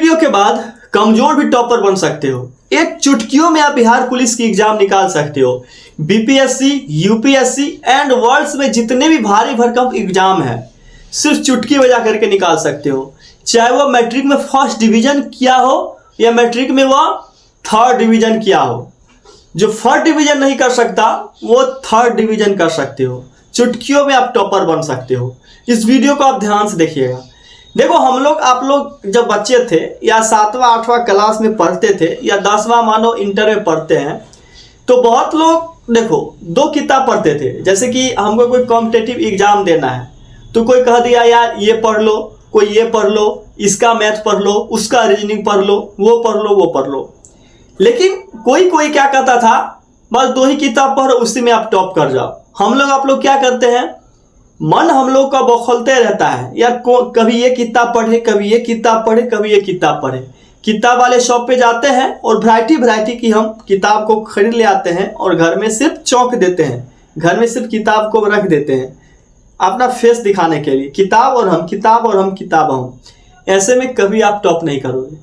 Video के बाद कमजोर भी टॉपर बन सकते हो। एक चुटकियों में आप बिहार पुलिस की एग्जाम निकाल सकते हो। बीपीएससी, यूपीएससी एंड वर्ल्ड्स में जितने भी भारी भरकम एग्जाम है सिर्फ चुटकी बजा करके निकाल सकते हो। चाहे वो मैट्रिक में फर्स्ट डिवीजन किया हो या मैट्रिक में वो थर्ड डिवीजन किया हो। जो फर्स्ट डिवीजन नहीं कर सकता वो थर्ड डिवीजन कर सकते हो। चुटकियों में आप टॉपर बन सकते हो। इस वीडियो को आप ध्यान से देखिएगा। देखो आप लोग जब बच्चे थे या 7वां 8वां क्लास में पढ़ते थे या 10वां मानो इंटर में पढ़ते हैं तो बहुत लोग देखो 2 किताब पढ़ते थे। जैसे कि हमको कोई कॉम्पिटिटिव एग्जाम देना है तो कोई कह दिया यार ये पढ़ लो, कोई ये पढ़ लो, इसका मैथ पढ़ लो, उसका रीजनिंग पढ़ लो, वो पढ़ लो, वो पढ़ लो। लेकिन कोई क्या कहता था बस 2 ही किताब पढ़ो, उसी में आप टॉप कर जाओ। आप लोग क्या करते हैं, मन हम लोग का बौखलते रहता है यार कभी ये किताब पढ़े, कभी ये किताब पढ़े, कभी ये किताब पढ़े। किताब वाले शॉप पे जाते हैं और वैरायटी की हम किताब को खरीद ले आते हैं और घर में सिर्फ चौक देते हैं, घर में सिर्फ किताब को रख देते हैं अपना फेस दिखाने के लिए। किताब और हम, किताब और हम, किताब हम। ऐसे में कभी आप टॉप नहीं करोगे।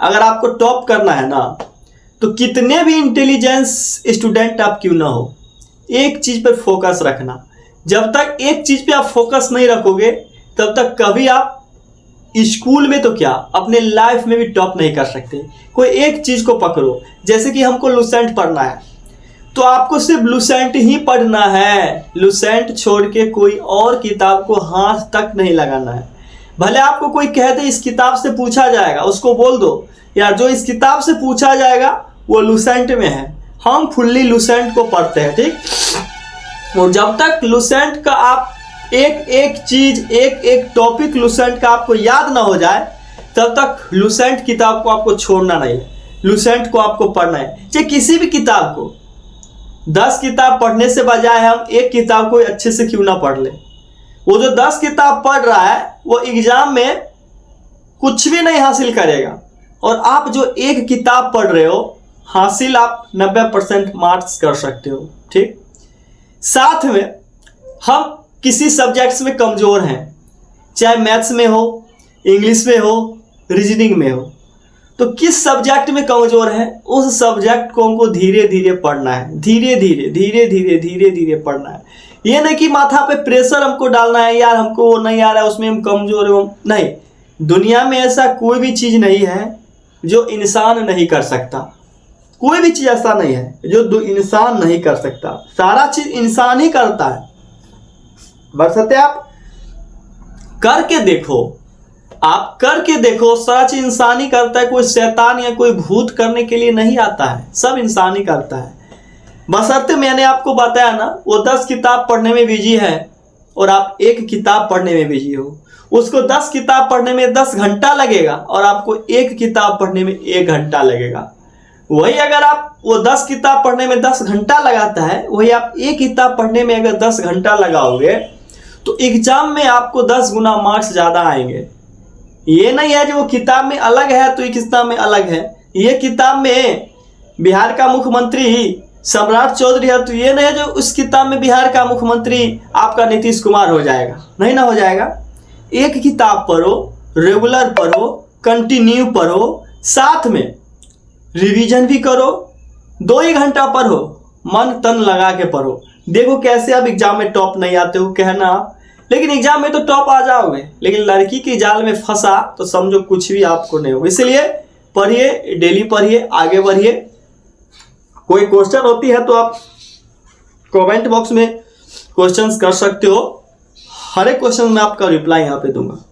अगर आपको टॉप करना है ना तो कितने भी इंटेलिजेंस स्टूडेंट आप क्यों ना हो, एक चीज पर फोकस रखना। जब तक एक चीज पे आप फोकस नहीं रखोगे तब तक कभी आप स्कूल में तो क्या अपने लाइफ में भी टॉप नहीं कर सकते। कोई एक चीज को पकड़ो। जैसे कि हमको लुसेंट पढ़ना है तो आपको सिर्फ लुसेंट ही पढ़ना है। लुसेंट छोड़ के कोई और किताब को हाथ तक नहीं लगाना है। भले आपको कोई कह दे इस किताब से पूछा जाएगा, उसको बोल दो यार जो इस किताब से पूछा जाएगा वो लुसेंट में है। हम फुल्ली लुसेंट को पढ़ते हैं, ठीक। और जब तक लुसेंट का आप एक चीज एक टॉपिक लुसेंट का आपको याद ना हो जाए तब तक लुसेंट किताब को आपको छोड़ना नहीं है। लुसेंट को आपको पढ़ना है। चाहे किसी भी किताब को 10 किताब पढ़ने से बजाय हम एक किताब को अच्छे से क्यों ना पढ़ ले। वो जो 10 किताब पढ़ रहा है वो एग्जाम में कुछ भी नहीं हासिल करेगा और आप जो एक किताब पढ़ रहे हो हासिल आप 90% मार्क्स कर सकते हो, ठीक। साथ में हम किसी सब्जेक्ट्स में कमजोर हैं, चाहे मैथ्स में हो, इंग्लिश में हो, रीजनिंग में हो, तो किस सब्जेक्ट में कमजोर है उस सब्जेक्ट को हमको धीरे धीरे पढ़ना है। धीरे धीरे पढ़ना है। ये नहीं कि माथा पे प्रेशर हमको डालना है यार हमको वो नहीं आ रहा है उसमें हम कमजोर हो। नहीं, दुनिया में ऐसा कोई भी चीज नहीं है जो इंसान नहीं कर सकता। कोई भी चीज ऐसा नहीं है जो इंसान नहीं कर सकता। सारा चीज इंसान ही करता है। बरसते आप करके देखो, आप करके देखो, सारा चीज इंसान ही करता है। कोई शैतान या कोई भूत करने के लिए नहीं आता है, सब इंसान ही करता है। बशर्ते मैंने आपको बताया ना वो 10 किताब पढ़ने में बिजी है और आप एक किताब पढ़ने में बिजी हो। उसको 10 किताब पढ़ने में 10 घंटा लगेगा और आपको एक किताब पढ़ने में 1 घंटा लगेगा। वही अगर आप वो 10 किताब पढ़ने में 10 घंटा लगाता है, वही आप एक किताब पढ़ने में अगर 10 घंटा लगाओगे तो एग्जाम में आपको 10 गुना मार्क्स ज्यादा आएंगे। ये नहीं है जो वो किताब में अलग है तो ये किताब में अलग है। ये किताब में बिहार का मुख्यमंत्री सम्राट चौधरी है तो ये नहीं है जो उस किताब में बिहार का मुख्यमंत्री आपका नीतीश कुमार हो जाएगा, नहीं ना हो जाएगा। एक किताब पढ़ो, रेगुलर पढ़ो, कंटिन्यू पढ़ो, साथ में रिवीजन भी करो। 2 ही घंटा पढ़ो, मन तन लगा के पढ़ो। देखो कैसे आप एग्जाम में टॉप नहीं आते हो कहना, लेकिन एग्जाम में तो टॉप आ जाओगे। लेकिन लड़की के जाल में फंसा तो समझो कुछ भी आपको नहीं होगा। इसलिए पढ़िए, डेली पढ़िए, आगे बढ़िए। कोई क्वेश्चन होती है तो आप कमेंट बॉक्स में क्वेश्चंस कर सकते हो। हर एक क्वेश्चन में आपका रिप्लाई यहाँ पे दूंगा।